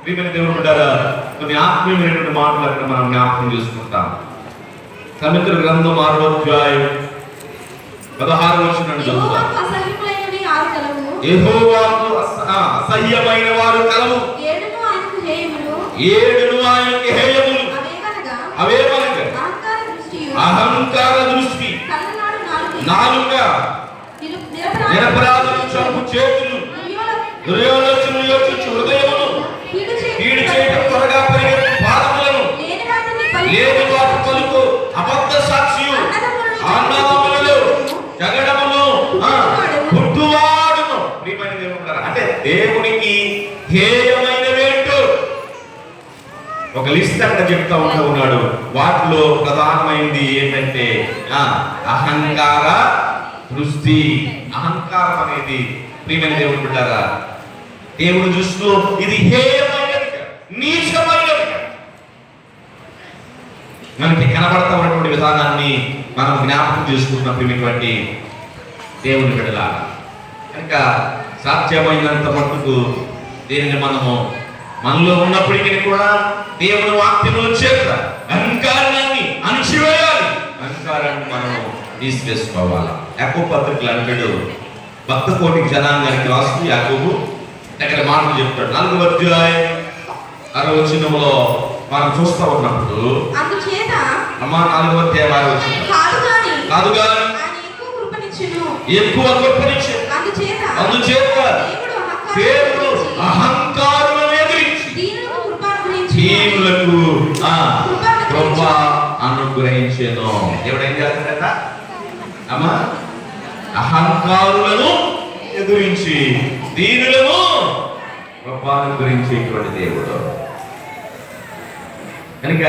ప్రియమైన దేవుడు బిడ్డలారా, కొన్ని ఆత్మీయమైనటువంటి మాటలు అక్కడ మనం జ్ఞాపకం చేసుకుంటాం. సామెతల గ్రంథం 6వ అధ్యాయం 16వ వచనాన్ని చదువుతాం. యెహోవాకు అసహ్యమైన వారు కలవు, ఏడును ఆయనకు హేయములు. అవేమనగా అహంకార దృష్టి, నాలుక, నిరపరాధులు చంపు చేతులు, దుర్యోచనలు యోచించు హృదయమును, కీడు చేయటం త్వరగా పరిగెత్తు పాదములను, లేని వాటి పలుకు అబద్ధ సాక్షియు, అన్నదమ్ములలో జగడమును పుట్టువాడును. ప్రియమైన దేవుడు, అంటే దేవునికి హేయమైనవేంటో ఒక లిస్ట్ అక్కడ చెప్తా ఉన్నాడు. వాటిలో ప్రధానమైనది ఏంటంటే అహంకార దృష్టి. అహంకారం అనేది ప్రియమైన దేవుడు బిడ్డలారా, దేవుడు దృష్టిలో ఇది హేయమైనది, నీచమైనది. మనకి కనబడతా ఉన్నటువంటి విధానాన్ని మనం జ్ఞాపకం చేసుకుంటున్న ప్రియమైనటువంటి దేవుని బిడ్డలారా, కనుక సాధ్యమైనంత మట్టుకు దీనిని మనలో ఉన్నప్పటికీ కూడా దేవుని వాక్యంలో చేత అహంకారాన్ని అణిచివేయాలి. అహంకారాన్ని మనం తీసివేసుకోవాలి. యాకోబు పత్రికలో అంటాడు, భక్త కోటికి జనాంగానికి రాస్తూ యాకోబు దగ్గర మాటలు చెప్తాడు. 4వ అధ్యాయం 6వ వచనంలో మనం చూస్తూ ఉన్నప్పుడు, అమ్మా 4వ అధ్యాయం 6వ వచనం, కాదు గాని ఎక్కువ కృపనిచ్చు, అందుచేత దేవుడు అహంకారులను ఎదిరించి దీనులకు కృప అనుగ్రహించెను. దేవుడు ఏం చేస్తాడట? అమ్మా, అహంకారులను ఎదురించి దీనులను కృప అనుగ్రహించేటువంటి దేవుడు. కనుక